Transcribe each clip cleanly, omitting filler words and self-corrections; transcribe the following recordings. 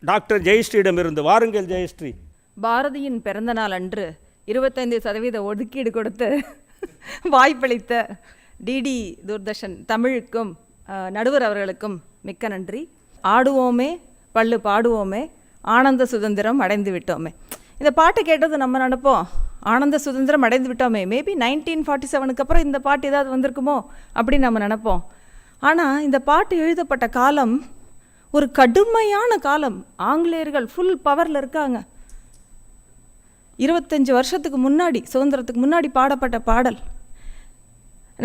Doctor ஜெயஸ்ரீயிடமிருந்து. வாருங்கள் ஜெயஸ்ரீ. பாரதியின் பிறந்த நாள் அன்று 25% ஒதுக்கீடு கொடுத்து வாய்ப்பளித்த டிடி தூர்தர்ஷன் தமிழுக்கும் நடுவர் அவர்களுக்கும் மிக்க நன்றி. ஆடுவோமே பள்ளு பாடுவோமே ஆனந்த சுதந்திரம் அடைந்து விட்டோமே. இந்த பாட்டு கேட்டது நம்ம நினைப்போம் ஆனந்த சுதந்திரம் அடைந்து விட்டோமே, மேபி 1947 அப்புறம் இந்த பாட்டு ஏதாவது வந்திருக்குமோ அப்படின்னு நம்ம நினைப்போம். ஆனால் இந்த பாட்டு எழுதப்பட்ட காலம் ஒரு கடுமையான காலம். ஆங்கிலேயர்கள் ஃபுல் பவரில் இருக்காங்க. 25 வருஷத்துக்கு முன்னாடி, சுதந்திரத்துக்கு முன்னாடி பாடப்பட்ட பாடல்.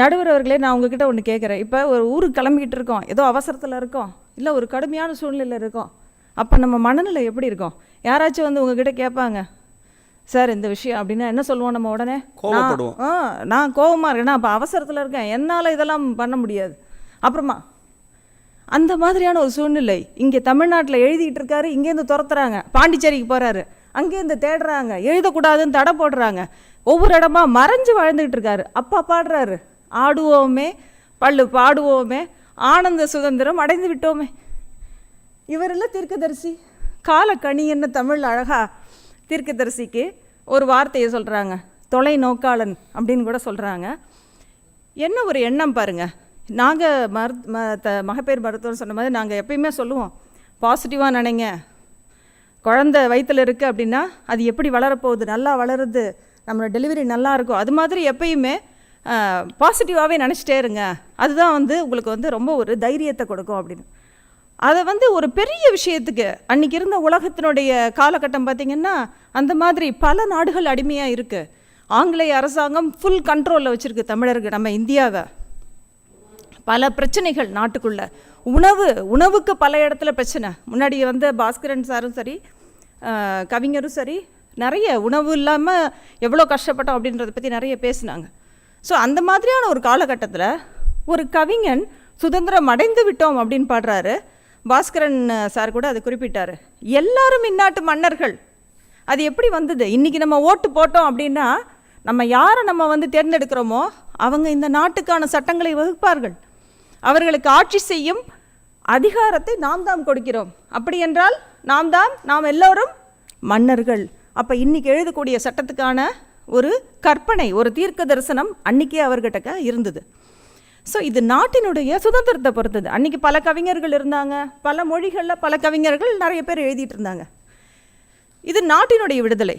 நடுவர் அவர்களே, நான் உங்ககிட்ட ஒன்று கேட்குறேன். இப்போ ஒரு ஊருக்கு கிளம்பிக்கிட்டு இருக்கோம், ஏதோ அவசரத்தில் இருக்கோம், இல்லை ஒரு கடுமையான சூழ்நிலையில் இருக்கோம். அப்போ நம்ம மனநிலை எப்படி இருக்கும்? யாராச்சும் வந்து உங்ககிட்ட கேட்பாங்க, சார் இந்த விஷயம் அப்படின்னா என்ன சொல்லுவோம்? நம்ம உடனே நான் கோபமாக இருக்கேன்னா அப்போ அவசரத்தில் இருக்கேன், என்னால் இதெல்லாம் பண்ண முடியாது. அப்புறமா அந்த மாதிரியான ஒரு சூழ்நிலை இங்கே தமிழ்நாட்டில் எழுதிக்கிட்டு இருக்காரு, இங்கேருந்து துரத்துறாங்க, பாண்டிச்சேரிக்கு போகிறாரு, அங்கேருந்து தேடுறாங்க, எழுதக்கூடாதுன்னு தடை போடுறாங்க, ஒவ்வொரு இடமா மறைஞ்சு வாழ்ந்துக்கிட்டு இருக்காரு. அப்பா பாடுறாரு, ஆடுவோமே பள்ளு பாடுவோமே ஆனந்த சுதந்திரம் அடைந்து விட்டோமே. இவரெல்லாம் தீர்க்கதரிசி, காலக்கணி என்ன தமிழ் அழகா தீர்க்கதரிசிக்கு ஒரு வார்த்தையை சொல்கிறாங்க, தொலை நோக்காளன் அப்படின்னு கூட சொல்கிறாங்க. என்ன ஒரு எண்ணம் பாருங்கள். நாங்கள் மகப்பேறு மருத்துவர் சொன்ன மாதிரி நாங்கள் எப்பயுமே சொல்லுவோம், பாசிட்டிவாக நினைங்க. குழந்தை வயிற்றில் இருக்குது அப்படின்னா அது எப்படி வளரப்போகுது, நல்லா வளருது, நம்மளோட டெலிவரி நல்லா இருக்கும், அது மாதிரி எப்பயுமே பாசிட்டிவாகவே நினச்சிட்டே இருங்க. அதுதான் வந்து உங்களுக்கு வந்து ரொம்ப ஒரு தைரியத்தை கொடுக்கும் அப்படின்னு. அதை வந்து ஒரு பெரிய விஷயத்துக்கு அன்றைக்கி இருந்த உலகத்தினுடைய காலகட்டம் பார்த்திங்கன்னா அந்த மாதிரி பல நாடுகள் அடிமையாக இருக்குது. ஆங்கிலேய அரசாங்கம் ஃபுல் கண்ட்ரோலில் வச்சுருக்கு தமிழர்கள், நம்ம இந்தியாவை. பல பிரச்சனைகள் நாட்டுக்குள்ளே. உணவுக்கு பல இடத்துல பிரச்சனை. முன்னாடி வந்து பாஸ்கரன் சாரும் சரி, கவிஞரும் சரி, நிறைய உணவு இல்லாமல் எவ்வளோ கஷ்டப்பட்டோம் அப்படின்றத பற்றி நிறைய பேசினாங்க. ஸோ அந்த மாதிரியான ஒரு காலகட்டத்தில் ஒரு கவிஞன் சுதந்திரம் அடைந்து விட்டோம் அப்படின்னு பாடுறாரு. பாஸ்கரன் சார் கூட அதை குறிப்பிட்டார். எல்லாரும் இந்நாட்டு மன்னர்கள். அது எப்படி வந்தது? இன்றைக்கி நம்ம ஓட்டு போட்டோம் அப்படின்னா நம்ம யாரை நம்ம வந்து தேர்ந்தெடுக்கிறோமோ அவங்க இந்த நாட்டுக்கான சட்டங்களை வகுப்பார்கள். அவர்களுக்கு ஆட்சி செய்யும் அதிகாரத்தை நாம் தான் கொடுக்கிறோம். அப்படி என்றால் நாம் எல்லோரும் மன்னர்கள். அப்போ இன்றைக்கி எழுதக்கூடிய சட்டத்துக்கான ஒரு கற்பனை, ஒரு தீர்க்க தரிசனம் அன்றைக்கே அவர்கிட்ட இருந்தது. ஸோ இது நாட்டினுடைய சுதந்திரத்தை பொறுத்தது. அன்றைக்கி பல கவிஞர்கள் இருந்தாங்க, பல மொழிகளில் பல கவிஞர்கள் நிறைய பேர் எழுதிட்டு இருந்தாங்க. இது நாட்டினுடைய விடுதலை.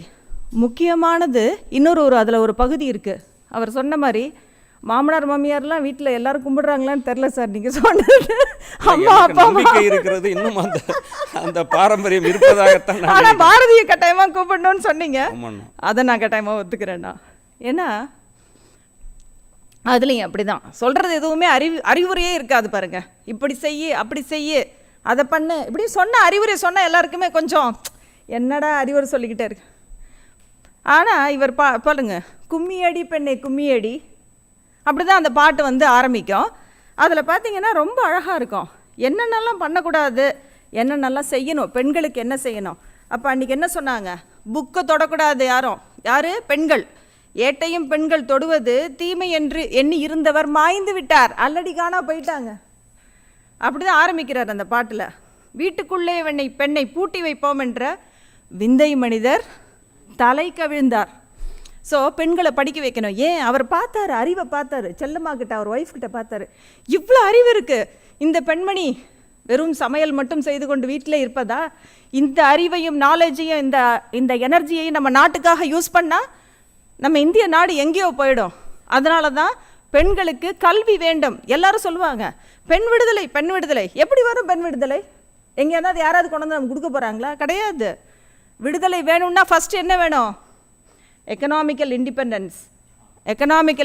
முக்கியமானது இன்னொரு அதில் ஒரு பகுதி இருக்குது. அவர் சொன்ன மாதிரி மாமனார் மாமியார்லாம் வீட்டில் எல்லாரும் கும்பிடுறாங்களான்னு தெரில சார், நீங்கள் சொன்னது. அம்மா அப்பா இருக்கிறது இன்னும் அந்த பாரம்பரியம் இருப்பதாகத்தான். ஆனால் பாரதிய கட்டாயமாக கூப்பிடணும்னு சொன்னீங்க, அதை நான் கட்டாயமாக ஒத்துக்கிறேன்னா. ஏன்னா அதுலேயும் அப்படி தான் சொல்கிறது, எதுவுமே அறிவுரையே இருக்காது பாருங்க. இப்படி செய்ய, அப்படி செய்ய, அதை பண்ணு, இப்படி சொன்ன அறிவுரை சொன்னால் எல்லாருக்குமே கொஞ்சம் என்னடா அறிவுரை சொல்லிக்கிட்டே இருக்கு. ஆனால் இவர் பாருங்க, கும்மியடி பெண்ணை கும்மியடி, அப்படி தான் அந்த பாட்டு வந்து ஆரம்பிக்கும். அதில் பார்த்தீங்கன்னா ரொம்ப அழகாக இருக்கும். என்னென்னலாம் பண்ணக்கூடாது, என்னென்னலாம் செய்யணும், பெண்களுக்கு என்ன செய்யணும். அப்போ அன்றைக்கி என்ன சொன்னாங்க? புக்கை தொடக்கூடாது யார்? பெண்கள். ஏட்டையும் பெண்கள் தொடுவது தீமை என்று எண்ணி இருந்தவர் மாய்ந்து விட்டார், அல்லடி காணா போயிட்டாங்க. அப்படி தான் ஆரம்பிக்கிறார் அந்த பாட்டில். வீட்டுக்குள்ளே பெண்ணை பூட்டி வைப்போம் என்ற விந்தை மனிதர் தலை கவிழ்ந்தார். ஸோ பெண்களை படிக்க வைக்கணும். ஏன்? அவர் பார்த்தாரு, அறிவை பார்த்தாரு, செல்லம்மாக்கிட்ட அவர் ஒய்ஃப்கிட்ட பார்த்தாரு, இவ்வளோ அறிவு இருக்குது, இந்த பெண்மணி வெறும் சமையல் மட்டும் செய்து கொண்டு வீட்டில் இருப்பதா? இந்த அறிவையும் நாலேஜையும் இந்த எனர்ஜியையும் நம்ம நாட்டுக்காக யூஸ் பண்ணால் நம்ம இந்திய நாடு எங்கேயோ போயிடும். அதனால தான் பெண்களுக்கு கல்வி வேண்டும். எல்லாரும் சொல்லுவாங்க பெண் விடுதலை, பெண் விடுதலை. எப்படி வரும் பெண் விடுதலை? எங்கேயாவது யாராவது கொண்டு வந்து நம்ம கொடுக்க போகிறாங்களா? கிடையாது. விடுதலை வேணும்னா ஃபஸ்ட்டு என்ன வேணும்? எக்கனாமிக்கல்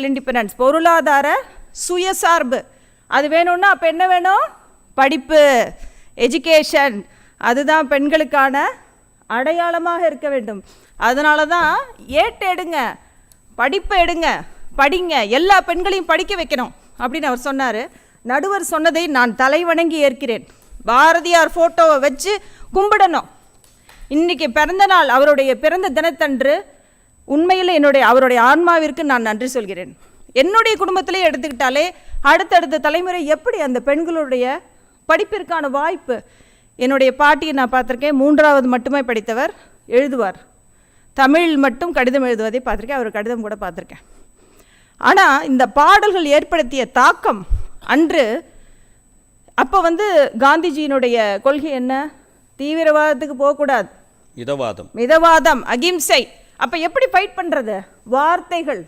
இண்டிபெண்டன்ஸ், பொருளாதார சுயசார்பு. அது வேணும்னா அப்போ என்ன வேணும்? படிப்பு, எஜுகேஷன். அதுதான் பெண்களுக்கான அடையாளமாக இருக்க வேண்டும். அதனால தான் ஏட்டு எடுங்க, படிப்பை எடுங்க, படிங்க, எல்லா பெண்களையும் படிக்க வைக்கணும் அப்படின்னு அவர் சொன்னார். நடுவர் சொன்னதை நான் தலை வணங்கி ஏற்கிறேன். பாரதியார் ஃபோட்டோவை வச்சு கும்பிடணும். இன்றைக்கி பிறந்த நாள், அவருடைய பிறந்த தினத்தன்று உண்மையில் அவருடைய ஆன்மாவிற்கு நான் நன்றி சொல்கிறேன். என்னுடைய குடும்பத்திலே எடுத்துக்கிட்டாலே அடுத்தடுத்த தலைமுறை எப்படி அந்த பெண்களுடைய படிப்பிற்கான வாய்ப்பு என்னுடைய பாட்டியை நான் பார்த்துருக்கேன், 3வது மட்டுமே படித்தவர், எழுதுவார். தமிழ் மட்டும் கடிதம் எழுதுவதை பார்த்துருக்கேன், அவர் கடிதம் கூட பார்த்துருக்கேன். ஆனால் இந்த பாடல்கள் ஏற்படுத்திய தாக்கம் அன்று, அப்போ காந்திஜியினுடைய கொள்கை என்ன? தீவிரவாதத்துக்கு போகக்கூடாது, மிதவாதம், அகிம்சை. அப்போ எப்படி ஃபைட் பண்ணுறது? வார்த்தைகள்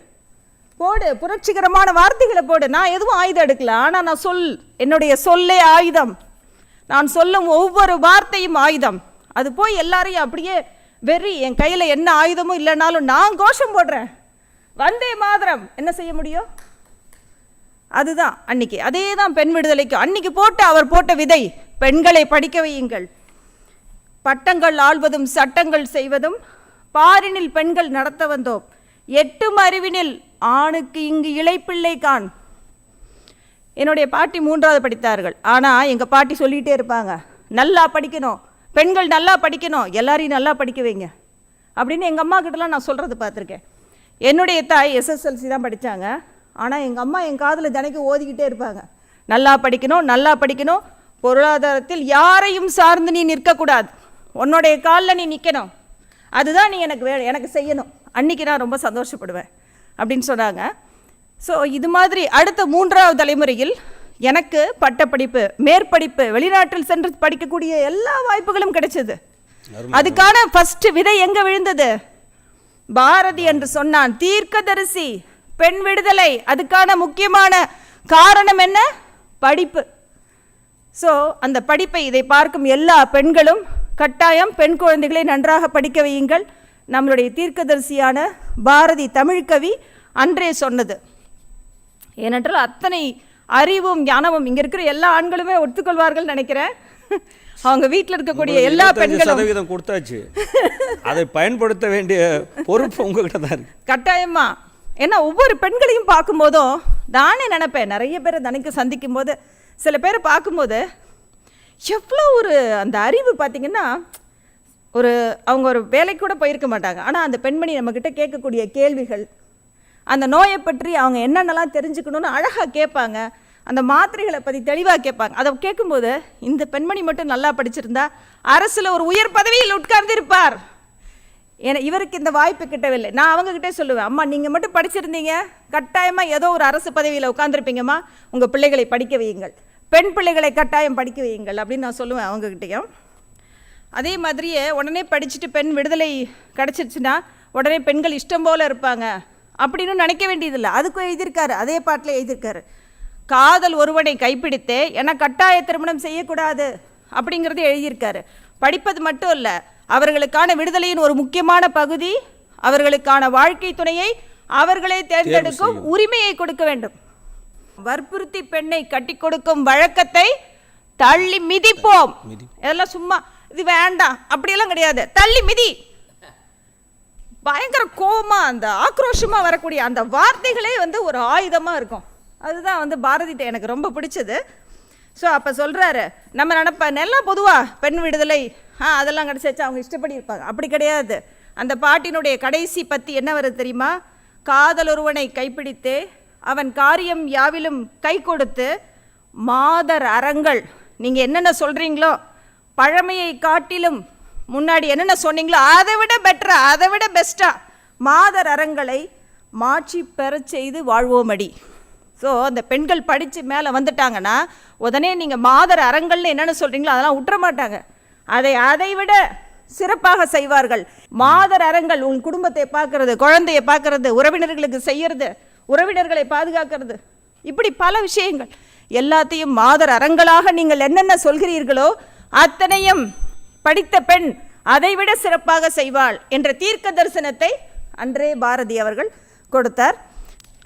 போடு, புரட்சிகரமான வார்த்தைகளை போடு. நான் எதுவும் ஆயுதம் எடுக்கல, ஆனால் நான் என்னுடைய சொல்லே ஆயுதம், நான் சொல்லும் ஒவ்வொரு வார்த்தையும் ஆயுதம். அது போய் எல்லாரையும் அப்படியே வெறி, என் கையில் என்ன ஆயுதமும் இல்லைனாலும் நான் கோஷம் போடுறேன், வந்தே மாதரம். என்ன செய்ய முடியும்? அதுதான் அன்னைக்கு. அதே தான் பெண் விடுதலைக்கு அன்னைக்கு அவர் போட்ட விதை. பெண்களை படிக்க வையுங்கள், பட்டங்கள் ஆள்வதும் சட்டங்கள் செய்வதும் பாரினில் பெண்கள் நடத்த வந்தோம், 8 அறிவினில் ஆணுக்கு இங்கு இளைப்பிள்ளை காண். என்னுடைய பாட்டி 3வது படித்தார்கள். ஆனால் எங்கள் பாட்டி சொல்லிகிட்டே இருப்பாங்க, நல்லா படிக்கணும், பெண்கள் நல்லா படிக்கணும், எல்லாரையும் நல்லா படிக்க வைங்க அப்படின்னு எங்கள் அம்மா கிட்டலாம் நான் சொல்கிறது பார்த்துருக்கேன். என்னுடைய தாய் SSLC தான் படித்தாங்க. ஆனால் எங்கள் அம்மா என் காதில் தினைக்கும் ஓதிக்கிட்டே இருப்பாங்க, நல்லா படிக்கணும், நல்லா படிக்கணும், பொருளாதாரத்தில் யாரையும் சார்ந்து நீ நிற்கக்கூடாது, உன்னுடைய காலில் நீ நிற்கணும், அதுதான் நீ எனக்கு செய்யணும். அன்றைக்கி நான் ரொம்ப சந்தோஷப்படுவேன் அப்படின்னு சொன்னாங்க. ஸோ இது மாதிரி அடுத்த 3வது தலைமுறையில் எனக்கு பட்டப்படிப்பு, மேற்படிப்பு, வெளிநாட்டில் சென்று படிக்கக்கூடிய எல்லா வாய்ப்புகளும் கிடைச்சது. அதுக்கான ஃபர்ஸ்ட் விதை எங்கே விழுந்தது? பாரதி என்று சொன்னான், தீர்க்கதரிசி, பெண் விடுதலை. அதுக்கான முக்கியமான காரணம் என்ன? படிப்பு. ஸோ அந்த படிப்பை, இதை பார்க்கும் எல்லா பெண்களும் கட்டாயம் பெண் குழந்தைகளை நன்றாக படிக்க வையுங்கள். நம்மளுடைய தீர்க்கதரிசியான பாரதி தமிழ்கவி அன்றே சொன்னது. ஏனென்றால் அத்தனை அறிவும் ஞானமும் இங்கே இருக்கிற எல்லா ஆண்களுமே ஒத்துக்கொள்வார்கள் நினைக்கிறேன். அவங்க வீட்டில் இருக்கக்கூடிய எல்லா பெண்களும் கொடுத்தாச்சு, அதை பயன்படுத்த வேண்டிய பொறுப்பு உங்ககிட்ட தான் இருக்கு கட்டாயமா. ஏன்னா ஒவ்வொரு பெண்களையும் பார்க்கும்போதும் நானே நினைப்பேன், நிறைய பேரை தினைக்கு சந்திக்கும் போது சில பேரை பார்க்கும்போது எவ்வளோ ஒரு அந்த அறிவு பார்த்திங்கன்னா, அவங்க ஒரு வேலைக்கு கூட போயிருக்க மாட்டாங்க, ஆனால் அந்த பெண்மணி நம்மக்கிட்ட கேட்கக்கூடிய கேள்விகள், அந்த நோயை பற்றி அவங்க என்னென்னலாம் தெரிஞ்சுக்கணும்னு அழகாக கேட்பாங்க, அந்த மாத்திரைகளை பற்றி தெளிவாக கேட்பாங்க. அதை கேட்கும்போது இந்த பெண்மணி மட்டும் நல்லா படிச்சிருந்தா அரசில் ஒரு உயர் பதவியில் உட்கார்ந்து இருப்பார். ஏன்னா இவருக்கு இந்த வாய்ப்பு கிட்டவில்லை. நான் அவங்கக்கிட்டே சொல்லுவேன், அம்மா நீங்கள் மட்டும் படிச்சிருந்தீங்க கட்டாயமாக ஏதோ ஒரு அரசு பதவியில் உட்காந்துருப்பீங்கம்மா, உங்கள் பிள்ளைகளை படிக்க வையுங்கள், பெண் பிள்ளைகளை கட்டாயம் படிக்க வையுங்கள் அப்படின்னு நான் சொல்லுவேன் அவங்கக்கிட்டையும். அதே மாதிரியே உடனே படிச்சுட்டு பெண் விடுதலை கிடச்சிருச்சுன்னா உடனே பெண்கள் இஷ்டம் போல் இருப்பாங்க அப்படின்னு நினைக்க வேண்டியதில்லை. அதுக்கும் எழுதியிருக்காரு, அதே பாட்டில் எழுதியிருக்காரு, காதல் ஒருவனை கைப்பிடித்தே என கட்டாய திருமணம் செய்யக்கூடாது அப்படிங்கிறது எழுதியிருக்காரு. படிப்பது மட்டும் இல்லை, அவர்களுக்கான விடுதலையின் ஒரு முக்கியமான பகுதி அவர்களுக்கான வாழ்க்கை துணையை அவர்களே தேர்ந்தெடுக்கும் உரிமையை கொடுக்க வேண்டும். வற்புறுத்தி பெண்ணை கட்டி கொடுக்கும் வழக்கத்தை தள்ளி மிதிப்போம். இதெல்லாம் சும்மா இது வேண்டாம் அப்படியெல்லாம் கிடையாது, தள்ளி மிதி. பயங்கர கோபமா அந்த ஆக்ரோஷமா வரக்கூடிய அந்த வார்த்தைகளே ஒரு ஆயுதமா இருக்கும். அதுதான் பாரதிட்ட எனக்கு ரொம்ப பிடிச்சது. ஸோ அப்போ சொல்கிறாரு, நம்ம நினைப்பேன் எல்லாம் பொதுவாக பெண் விடுதலை அதெல்லாம் கிடச்சிச்சு, அவங்க இஷ்டப்படி இருப்பாங்க. அப்படி கிடையாது. அந்த பாட்டினுடைய கடைசி பத்தி என்ன வருது தெரியுமா? காதல் ஒருவனை கைப்பிடித்தே அவன் காரியம் யாவிலும் கை கொடுத்து மாதர் அறங்கள், நீங்கள் என்னென்ன சொல்கிறீங்களோ பழமையை காட்டிலும் முன்னாடி என்னென்ன சொன்னீங்களோ அதை விட பெட்டரா, அதை விட பெஸ்ட்டாக மாதர் அறங்களை மாற்றி பெற செய்து வாழ்வோமடி. ஸோ அந்த பெண்கள் படித்து மேலே வந்துட்டாங்கன்னா உடனே நீங்கள் மாதர் அறங்கள்னு என்னென்ன சொல்கிறீங்களோ அதெல்லாம் விட்டுற மாட்டாங்க, அதை விட சிறப்பாக செய்வார்கள். மாதர் அறங்கள் உன் குடும்பத்தை பார்க்கறது, குழந்தையை பார்க்கறது, உறவினர்களுக்கு செய்யறது, உறவினர்களை பாதுகாக்கிறது, இப்படி பல விஷயங்கள் எல்லாத்தையும் மாதர் அறங்களாக நீங்கள் என்னென்ன சொல்கிறீர்களோ அத்தனையும் படித்த பெண் அதைவிட சிறப்பாக செய்வாள் என்ற தீர்க்க தரிசனத்தை அன்றே பாரதி அவர்கள் கொடுத்தார்.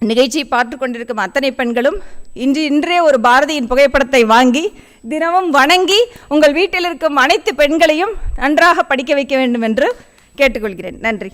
நிகழ்ச்சியை பார்த்து கொண்டிருக்கும் அத்தனை பெண்களும் இன்றே ஒரு பாரதியின் புகைப்படத்தை வாங்கி தினமும் வணங்கி உங்கள் வீட்டில் இருக்கும் அனைத்து பெண்களையும் நன்றாக படிக்க வைக்க வேண்டும் என்று கேட்டுக்கொள்கிறேன். நன்றி.